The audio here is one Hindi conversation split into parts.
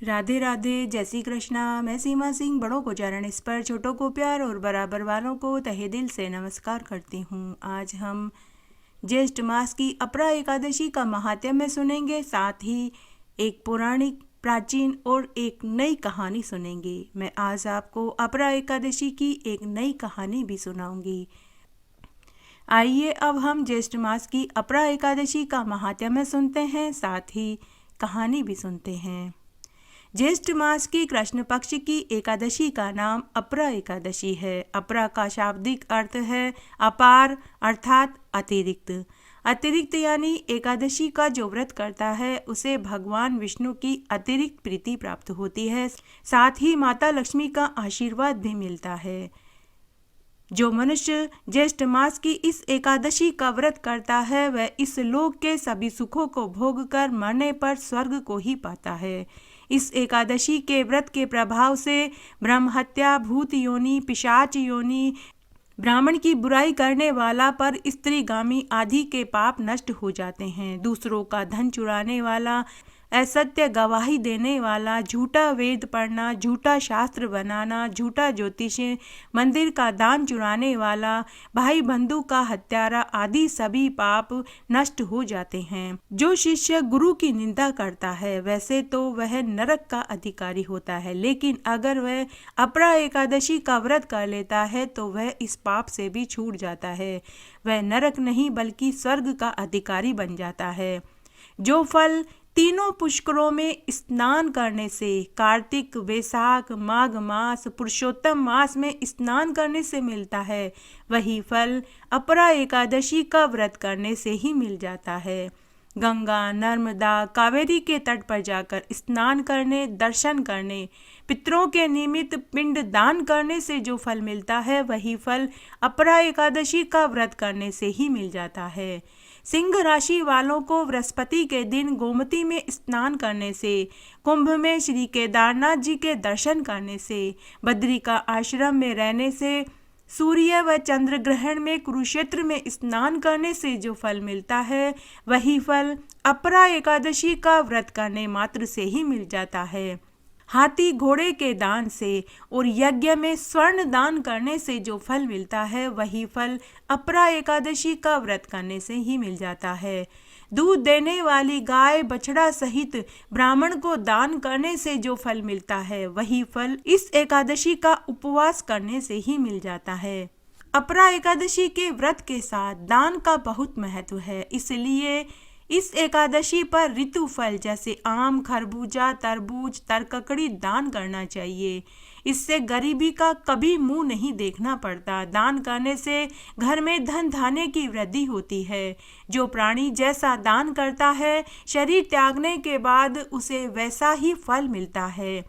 राधे राधे, जय श्री कृष्णा। मैं सीमा सिंह बड़ों को चरण स्पर्श, छोटों को प्यार और बराबर वालों को तहे दिल से नमस्कार करती हूँ। आज हम ज्येष्ठ मास की अपरा एकादशी का महात्म्य सुनेंगे, साथ ही एक पौराणिक, प्राचीन और एक नई कहानी सुनेंगे। मैं आज आपको अपरा एकादशी की एक नई कहानी भी सुनाऊंगी। आइए अब हम ज्येष्ठ मास की अपरा एकादशी का महात्म्य सुनते हैं, साथ ही कहानी भी सुनते हैं। ज्येष्ठ मास की कृष्ण पक्ष की एकादशी का नाम अपरा एकादशी है। अपरा का शाब्दिक अर्थ है अपार, अर्थात अतिरिक्त। अतिरिक्त यानी एकादशी का जो व्रत करता है उसे भगवान विष्णु की अतिरिक्त प्रीति प्राप्त होती है, साथ ही माता लक्ष्मी का आशीर्वाद भी मिलता है। जो मनुष्य ज्येष्ठ मास की इस एकादशी का व्रत करता है वह इस लोक के सभी सुखों को भोग कर मरने पर स्वर्ग को ही पाता है। इस एकादशी के व्रत के प्रभाव से ब्रह्म हत्या, भूत योनि, पिशाच योनि, ब्राह्मण की बुराई करने वाला पर स्त्रीगामी आदि के पाप नष्ट हो जाते हैं। दूसरों का धन चुराने वाला, असत्य गवाही देने वाला, झूठा वेद पढ़ना, झूठा शास्त्र बनाना, झूठा ज्योतिष, मंदिर का दान चुराने वाला, भाई बंधु का हत्यारा आदि सभी पाप नष्ट हो जाते हैं। जो शिष्य गुरु की निंदा करता है वैसे तो वह नरक का अधिकारी होता है, लेकिन अगर वह अपरा एकादशी का व्रत कर लेता है तो वह इस पाप से भी छूट जाता है। वह नरक नहीं बल्कि स्वर्ग का अधिकारी बन जाता है। जो फल तीनों पुष्करों में स्नान करने से, कार्तिक, वैशाख, माघ मास, पुरुषोत्तम मास में स्नान करने से मिलता है, वही फल अपरा एकादशी का व्रत करने से ही मिल जाता है। गंगा, नर्मदा, कावेरी के तट पर जाकर स्नान करने, दर्शन करने, पितरों के निमित्त पिंड दान करने से जो फल मिलता है वही फल अपरा एकादशी का व्रत करने से ही मिल जाता है। सिंह राशि वालों को बृहस्पति के दिन गोमती में स्नान करने से, कुंभ में श्री केदारनाथ जी के दर्शन करने से, बद्री का आश्रम में रहने से, सूर्य व चंद्र ग्रहण में कुरुक्षेत्र में स्नान करने से जो फल मिलता है वही फल अपरा एकादशी का व्रत करने मात्र से ही मिल जाता है। हाथी घोड़े के दान से और यज्ञ में स्वर्ण दान करने से जो फल मिलता है वही फल अपरा एकादशी का व्रत करने से ही मिल जाता है। दूध देने वाली गाय, बछड़ा सहित ब्राह्मण को दान करने से जो फल मिलता है वही फल इस एकादशी का उपवास करने से ही मिल जाता है। अपरा एकादशी के व्रत के साथ दान का बहुत महत्व है, इसलिए इस एकादशी पर ऋतु फल जैसे आम, खरबूजा, तरबूज, तरककड़ी दान करना चाहिए। इससे गरीबी का कभी मुंह नहीं देखना पड़ता। दान करने से घर में धन धान्य की वृद्धि होती है। जो प्राणी जैसा दान करता है शरीर त्यागने के बाद उसे वैसा ही फल मिलता है।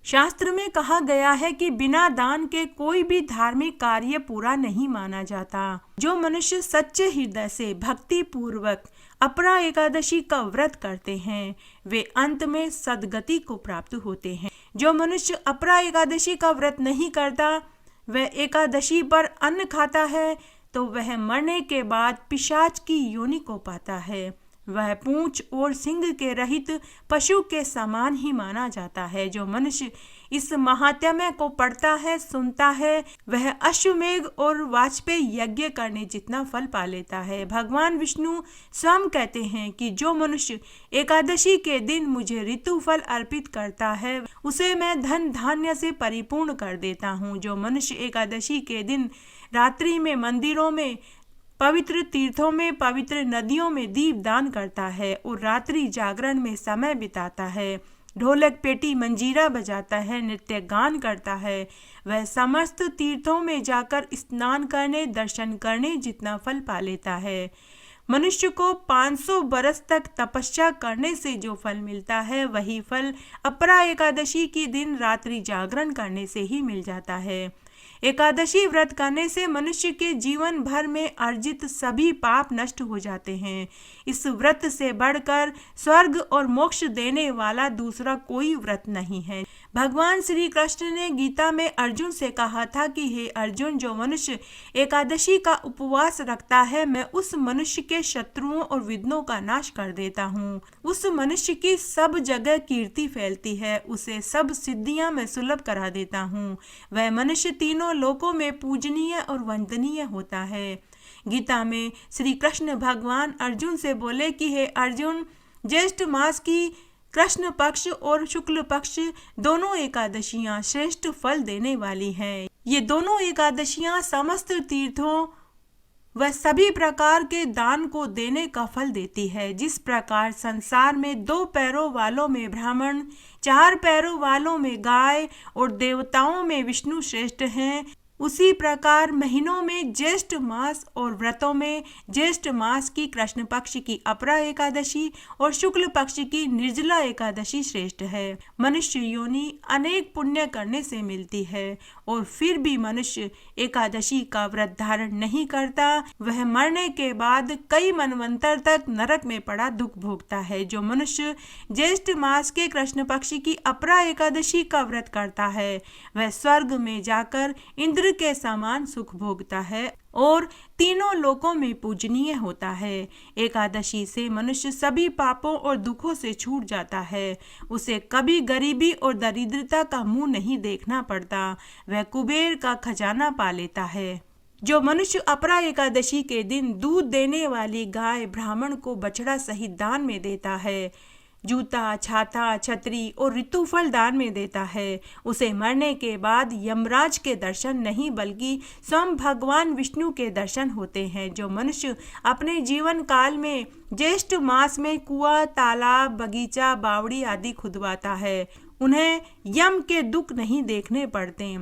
शास्त्र में कहा गया है कि बिना दान के कोई भी धार्मिक कार्य पूरा नहीं माना जाता। जो मनुष्य सच्चे हृदय से भक्ति पूर्वक अपरा एकादशी का व्रत करते हैं वे अंत में सद्गति को प्राप्त होते हैं। जो मनुष्य अपरा एकादशी का व्रत नहीं करता, वह एकादशी पर अन्न खाता है तो वह मरने के बाद पिशाच की योनि को पाता है। वह पूंछ और सिंग के रहित पशु के समान ही माना जाता है। जो मनुष्य इस महात्म्य को पढ़ता है, सुनता है, वह अश्वमेघ और वाजपेयी यज्ञ करने जितना फल पा लेता है। भगवान विष्णु स्वयं कहते हैं कि जो मनुष्य एकादशी के दिन मुझे ऋतु फल अर्पित करता है उसे मैं धन धान्य से परिपूर्ण कर देता हूँ। जो मनुष्य एकादशी के दिन रात्रि में मंदिरों में, पवित्र तीर्थों में, पवित्र नदियों में दीप दान करता है और रात्रि जागरण में समय बिताता है, ढोलक, पेटी, मंजीरा बजाता है, नृत्य गान करता है, वह समस्त तीर्थों में जाकर स्नान करने, दर्शन करने जितना फल पा लेता है। मनुष्य को 500 बरस तक तपस्या करने से जो फल मिलता है वही फल अपरा एकादशी के दिन रात्रि जागरण करने से ही मिल जाता है। एकादशी व्रत करने से मनुष्य के जीवन भर में अर्जित सभी पाप नष्ट हो जाते हैं। इस व्रत से बढ़कर स्वर्ग और मोक्ष देने वाला दूसरा कोई व्रत नहीं है। भगवान श्री कृष्ण ने गीता में अर्जुन से कहा था कि हे अर्जुन, जो मनुष्य एकादशी का उपवास रखता है, मैं उस मनुष्य के शत्रुओं और विघ्नों का नाश कर देता हूँ। उस मनुष्य की सब जगह कीर्ति फैलती है, उसे सब सिद्धियां मैं सुलभ करा देता हूँ। वह मनुष्य तीनों लोकों में पूजनीय और वंदनीय होता है। गीता में श्री कृष्ण भगवान अर्जुन से बोले कि हे अर्जुन, ज्येष्ठ मास की कृष्ण पक्ष और शुक्ल पक्ष दोनों एकादशियां श्रेष्ठ फल देने वाली हैं। ये दोनों एकादशियां समस्त तीर्थों व सभी प्रकार के दान को देने का फल देती है। जिस प्रकार संसार में 2 पैरों वालों में ब्राह्मण, 4 पैरों वालों में गाय और देवताओं में विष्णु श्रेष्ठ हैं, उसी प्रकार महीनों में ज्येष्ठ मास और व्रतों में ज्येष्ठ मास की कृष्ण पक्ष की अपरा एकादशी और शुक्ल पक्ष की निर्जला एकादशी श्रेष्ठ है। मनुष्य योनि अनेक पुण्य करने से मिलती है और फिर भी मनुष्य एकादशी का व्रत धारण नहीं करता, वह मरने के बाद कई मनवंतर तक नरक में पड़ा दुख भोगता है। जो मनुष्य ज्येष्ठ मास के कृष्ण पक्ष की अपरा एकादशी का व्रत करता है, वह स्वर्ग में जाकर इंद्र के समान सुख भोगता है और तीनों लोकों में पूजनीय होता है। एकादशी से मनुष्य सभी पापों और दुखों से छूट जाता है। उसे कभी गरीबी और दरिद्रता का मुंह नहीं देखना पड़ता, वह कुबेर का खजाना पा लेता है। जो मनुष्य अपरा एकादशी के दिन दूध देने वाली गाय ब्राह्मण को बछड़ा सहित दान में देता है, जूता, छाता, छतरी और ऋतुफल दान में देता है, उसे मरने के बाद यमराज के दर्शन नहीं बल्कि स्वयं भगवान विष्णु के दर्शन होते हैं। जो मनुष्य अपने जीवन काल में ज्येष्ठ मास में कुआं, तालाब, बगीचा, बावड़ी आदि खुदवाता है, उन्हें यम के दुख नहीं देखने पड़ते।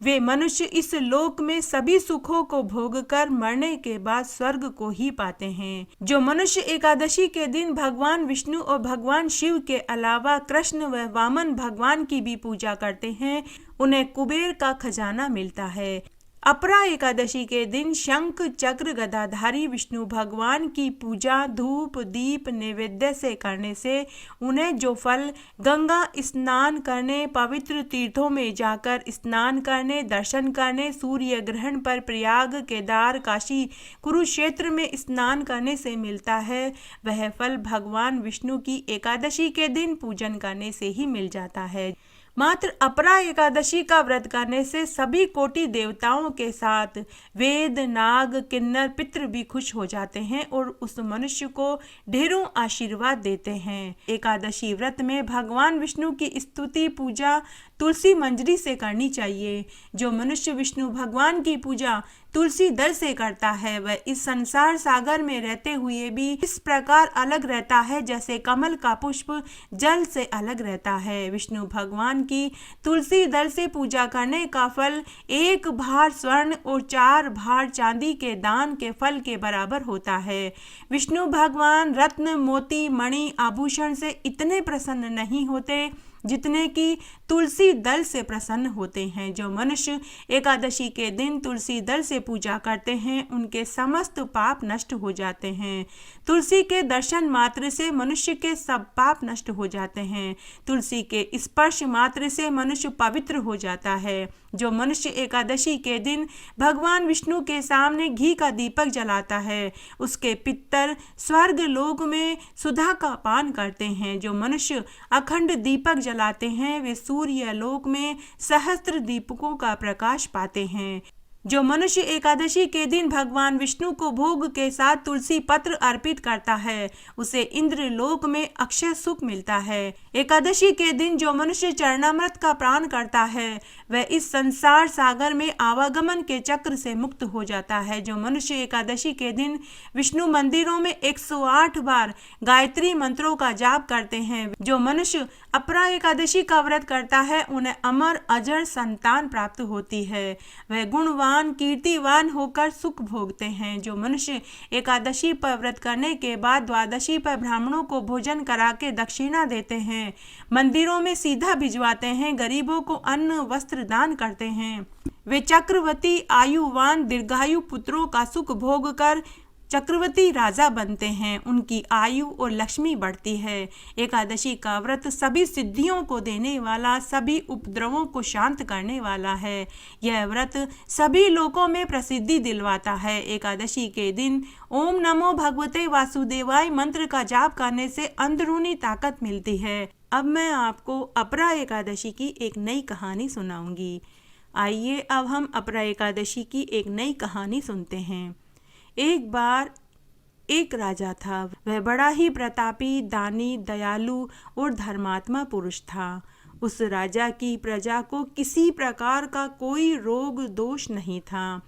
वे मनुष्य इस लोक में सभी सुखों को भोगकर मरने के बाद स्वर्ग को ही पाते हैं। जो मनुष्य एकादशी के दिन भगवान विष्णु और भगवान शिव के अलावा कृष्ण व वामन भगवान की भी पूजा करते हैं, उन्हें कुबेर का खजाना मिलता है। अपरा एकादशी के दिन शंख, चक्र, गदाधारी विष्णु भगवान की पूजा धूप, दीप, नैवेद्य से करने से उन्हें जो फल गंगा स्नान करने, पवित्र तीर्थों में जाकर स्नान करने, दर्शन करने, सूर्य ग्रहण पर प्रयाग, केदार, काशी, कुरुक्षेत्र में स्नान करने से मिलता है, वह फल भगवान विष्णु की एकादशी के दिन पूजन करने से ही मिल जाता है। मात्र अपरा एकादशी का व्रत करने से सभी कोटि देवताओं के साथ वेद, नाग, किन्नर, पितृ भी खुश हो जाते हैं और उस मनुष्य को ढेरों आशीर्वाद देते हैं। एकादशी व्रत में भगवान विष्णु की स्तुति पूजा तुलसी मंजरी से करनी चाहिए। जो मनुष्य विष्णु भगवान की पूजा तुलसी दल से करता है, वह इस संसार सागर में रहते हुए भी इस प्रकार अलग रहता है जैसे कमल का पुष्प जल से अलग रहता है। विष्णु भगवान की तुलसी दल से पूजा करने का फल 1 भार स्वर्ण और 4 भार चांदी के दान के फल के बराबर होता है। विष्णु भगवान रत्न, मोती, मणि, आभूषण से इतने प्रसन्न नहीं होते जितने कि तुलसी दल से प्रसन्न होते हैं। जो मनुष्य एकादशी के दिन तुलसी दल से पूजा करते हैं, उनके समस्त पाप नष्ट हो जाते हैं। तुलसी के दर्शन मात्र से मनुष्य के सब पाप नष्ट हो जाते हैं। तुलसी के स्पर्श मात्र से मनुष्य पवित्र हो जाता है। जो मनुष्य एकादशी के दिन भगवान विष्णु के सामने घी का दीपक जलाता है, उसके पितर स्वर्ग लोक में सुधा का पान करते हैं। जो मनुष्य अखंड दीपक जलाते हैं, वे सूर्य लोक में सहस्त्र दीपकों का प्रकाश पाते हैं। जो मनुष्य एकादशी के दिन भगवान विष्णु को भोग के साथ तुलसी पत्र अर्पित करता है, उसे इंद्र लोक में अक्षय सुख मिलता है। एकादशी के दिन जो मनुष्य चरणामृत का पान करता है, वह इस संसार सागर में आवागमन के चक्र से मुक्त हो जाता है। जो मनुष्य एकादशी के दिन विष्णु मंदिरों में 108 बार गायत्री मंत्रों का जाप करते हैं, जो मनुष्य अपरा एकादशी का व्रत करता है, उन्हें अमर अजर संतान प्राप्त होती है। वह गुणवान महान कीर्तिवान होकर सुख भोगते हैं। जो मनुष्य एकादशी पर व्रत करने के बाद द्वादशी पर ब्राह्मणों को भोजन करा के दक्षिणा देते हैं, मंदिरों में सीधा भिजवाते हैं, गरीबों को अन्न वस्त्र दान करते हैं, वे चक्रवर्ती आयुवान दीर्घायु पुत्रों का सुख भोग कर चक्रवर्ती राजा बनते हैं। उनकी आयु और लक्ष्मी बढ़ती है। एकादशी का व्रत सभी सिद्धियों को देने वाला, सभी उपद्रवों को शांत करने वाला है। यह व्रत सभी लोकों में प्रसिद्धि दिलवाता है। एकादशी के दिन ओम नमो भगवते वासुदेवाय मंत्र का जाप करने से अंदरूनी ताकत मिलती है। अब मैं आपको अपरा एकादशी की एक नई कहानी सुनाऊंगी। आइए अब हम अपरा एकादशी की एक नई कहानी सुनते हैं। एक बार एक राजा था। वह बड़ा ही प्रतापी, दानी, दयालु और धर्मात्मा पुरुष था। उस राजा की प्रजा को किसी प्रकार का कोई रोग दोष नहीं था।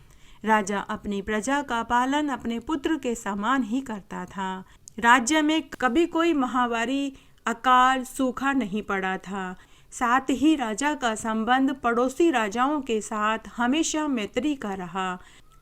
राजा अपनी प्रजा का पालन अपने पुत्र के समान ही करता था। राज्य में कभी कोई महामारी, अकाल, सूखा नहीं पड़ा था। साथ ही राजा का संबंध पड़ोसी राजाओं के साथ हमेशा मैत्री का रहा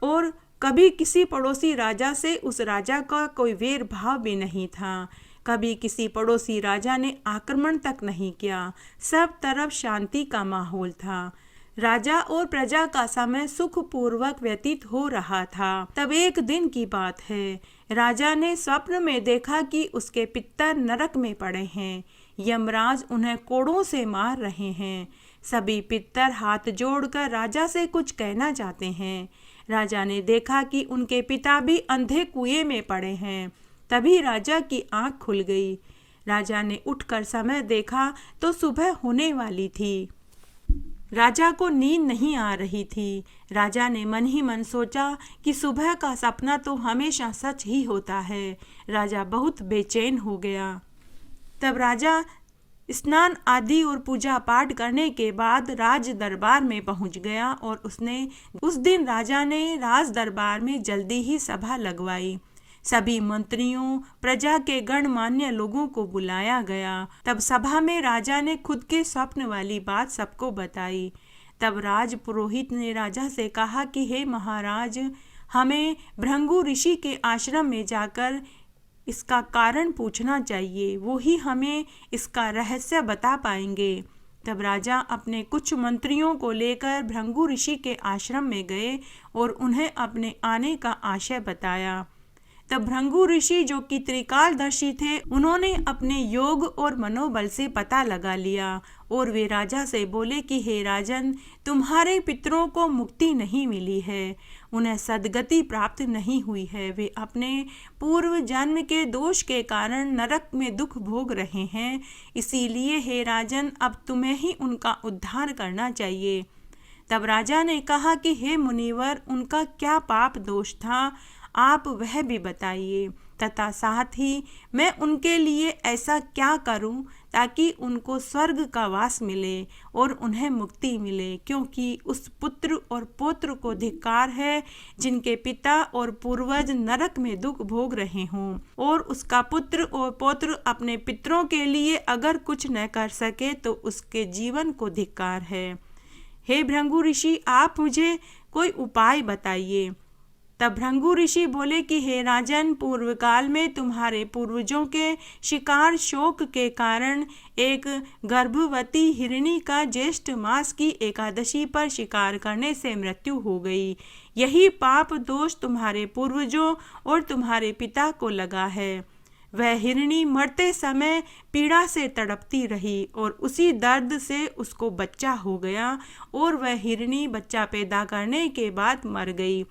और कभी किसी पड़ोसी राजा से उस राजा का कोई वैर भाव भी नहीं था। कभी किसी पड़ोसी राजा ने आक्रमण तक नहीं किया। सब तरफ शांति का माहौल था। राजा और प्रजा का समय सुखपूर्वक व्यतीत हो रहा था। तब एक दिन की बात है, राजा ने स्वप्न में देखा कि उसके पितर नरक में पड़े हैं। यमराज उन्हें कोड़ों से मार रहे हैं। सभी पितर हाथ जोड़कर राजा से कुछ कहना चाहते हैं। राजा ने देखा कि उनके पिता भी अंधे कुएं में पड़े हैं। तभी राजा की आंख खुल गई। राजा ने उठकर समय देखा तो सुबह होने वाली थी। राजा को नींद नहीं आ रही थी। राजा ने मन ही मन सोचा कि सुबह का सपना तो हमेशा सच ही होता है। राजा बहुत बेचैन हो गया। तब राजा स्नान आदि और पूजा पाठ करने के बाद राज दरबार में पहुंच गया और उस दिन राजा ने राज दरबार में जल्दी ही सभा लगवाई। सभी मंत्रियों, प्रजा के गणमान्य लोगों को बुलाया गया। तब सभा में राजा ने खुद के स्वप्न वाली बात सबको बताई। तब राज पुरोहित ने राजा से कहा कि हे महाराज, हमें भृंगु ऋषि के आश्रम में जाकर इसका कारण पूछना चाहिए। वो ही हमें इसका रहस्य बता पाएंगे। तब राजा अपने कुछ मंत्रियों को लेकर भृंगु ऋषि के आश्रम में गए और उन्हें अपने आने का आशय बताया। तब भृंगु ऋषि, जो कि त्रिकालदर्शी थे, उन्होंने अपने योग और मनोबल से पता लगा लिया और वे राजा से बोले कि हे राजन, तुम्हारे पितरों को मुक्ति नहीं मिली है, उन्हें सद्गति प्राप्त नहीं हुई है। वे अपने पूर्व जन्म के दोष के कारण नरक में दुख भोग रहे हैं। इसीलिए हे राजन, अब तुम्हें ही उनका उद्धार करना चाहिए। तब राजा ने कहा कि हे मुनिवर, उनका क्या पाप दोष था, आप वह भी बताइए, तथा साथ ही मैं उनके लिए ऐसा क्या करूं ताकि उनको स्वर्ग का वास मिले और उन्हें मुक्ति मिले, क्योंकि उस पुत्र और पौत्र को धिक्कार है जिनके पिता और पूर्वज नरक में दुख भोग रहे हों, और उसका पुत्र और पौत्र अपने पितरों के लिए अगर कुछ न कर सके तो उसके जीवन को धिक्कार है। हे भृंगु ऋषि, आप मुझे कोई उपाय बताइए। तब भृंगु ऋषि बोले कि हे राजन, पूर्व काल में तुम्हारे पूर्वजों के शिकार शोक के कारण एक गर्भवती हिरणी का ज्येष्ठ मास की एकादशी पर शिकार करने से मृत्यु हो गई। यही पाप दोष तुम्हारे पूर्वजों और तुम्हारे पिता को लगा है। वह हिरणी मरते समय पीड़ा से तड़पती रही और उसी दर्द से उसको बच्चा हो गया और वह हिरणी बच्चा पैदा करने के बाद मर गई।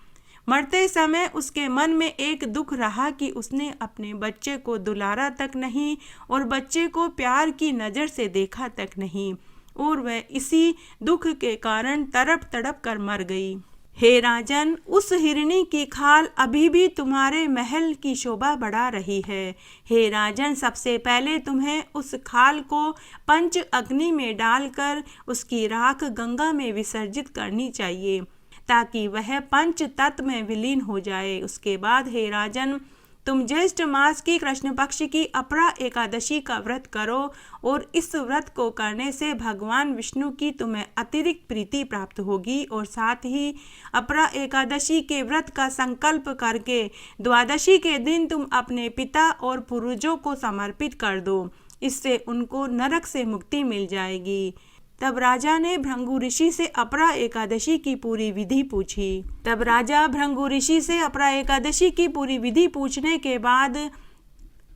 मरते समय उसके मन में एक दुख रहा कि उसने अपने बच्चे को दुलारा तक नहीं और बच्चे को प्यार की नज़र से देखा तक नहीं, और वह इसी दुख के कारण तड़प तड़प कर मर गई। हे राजन, उस हिरणी की खाल अभी भी तुम्हारे महल की शोभा बढ़ा रही है। हे राजन, सबसे पहले तुम्हें उस खाल को पंच अग्नि में डालकर उसकी राख गंगा में विसर्जित करनी चाहिए ताकि वह पंच तत्व में विलीन हो जाए। उसके बाद हे राजन, तुम ज्येष्ठ मास की कृष्ण पक्ष की अपरा एकादशी का व्रत करो और इस व्रत को करने से भगवान विष्णु की तुम्हें अतिरिक्त प्रीति प्राप्त होगी और साथ ही अपरा एकादशी के व्रत का संकल्प करके द्वादशी के दिन तुम अपने पिता और पूर्वजों को समर्पित कर दो। इससे उनको नरक से मुक्ति मिल जाएगी। तब राजा ने भृंगु ऋषि से अपरा एकादशी की पूरी विधि पूछी। तब राजा भृंगु ऋषि से अपरा एकादशी की पूरी विधि पूछने के बाद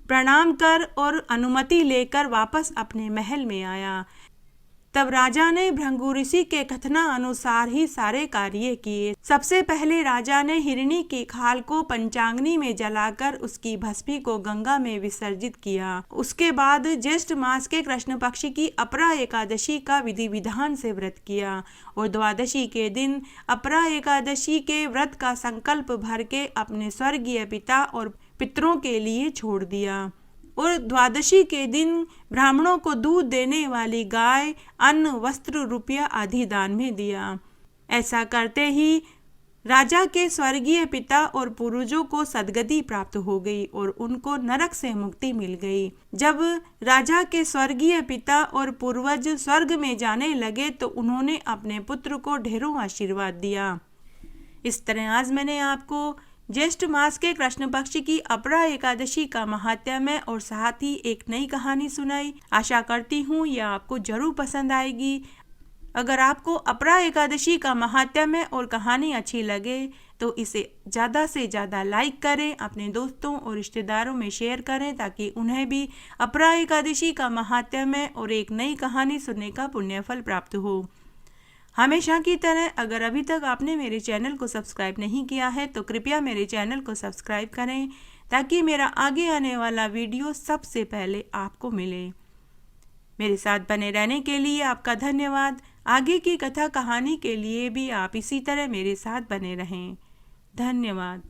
प्रणाम कर और अनुमति लेकर वापस अपने महल में आया। तब राजा ने भृंगु ऋषि के कथना अनुसार ही सारे कार्य किए। सबसे पहले राजा ने हिरणी की खाल को पंचाग्नि में जलाकर उसकी भस्मी को गंगा में विसर्जित किया। उसके बाद ज्येष्ठ मास के कृष्ण पक्ष की अपरा एकादशी का विधि विधान से व्रत किया और द्वादशी के दिन अपरा एकादशी के व्रत का संकल्प भर के अपने स्वर्गीय पिता और पितरों के लिए छोड़ दिया और द्वादशी के दिन ब्राह्मणों को दूध देने वाली गाय, अन्न, वस्त्र, रुपया आदि दान में दिया। ऐसा करते ही राजा के स्वर्गीय पिता और पूर्वजों को सद्गति प्राप्त हो गई और उनको नरक से मुक्ति मिल गई। जब राजा के स्वर्गीय पिता और पूर्वज स्वर्ग में जाने लगे तो उन्होंने अपने पुत्र को ढेरों आशीर्वाद दिया। इस तरह आज मैंने आपको ज्येष्ठ मास के कृष्ण पक्ष की अपरा एकादशी का महात्म्य और साथ ही एक नई कहानी सुनाई। आशा करती हूँ यह आपको जरूर पसंद आएगी। अगर आपको अपरा एकादशी का महात्म्य और कहानी अच्छी लगे तो इसे ज़्यादा से ज़्यादा लाइक करें, अपने दोस्तों और रिश्तेदारों में शेयर करें ताकि उन्हें भी अपरा एकादशी का महात्म्य और एक नई कहानी सुनने का पुण्यफल प्राप्त हो। हमेशा की तरह अगर अभी तक आपने मेरे चैनल को सब्सक्राइब नहीं किया है तो कृपया मेरे चैनल को सब्सक्राइब करें ताकि मेरा आगे आने वाला वीडियो सबसे पहले आपको मिले। मेरे साथ बने रहने के लिए आपका धन्यवाद। आगे की कथा कहानी के लिए भी आप इसी तरह मेरे साथ बने रहें। धन्यवाद।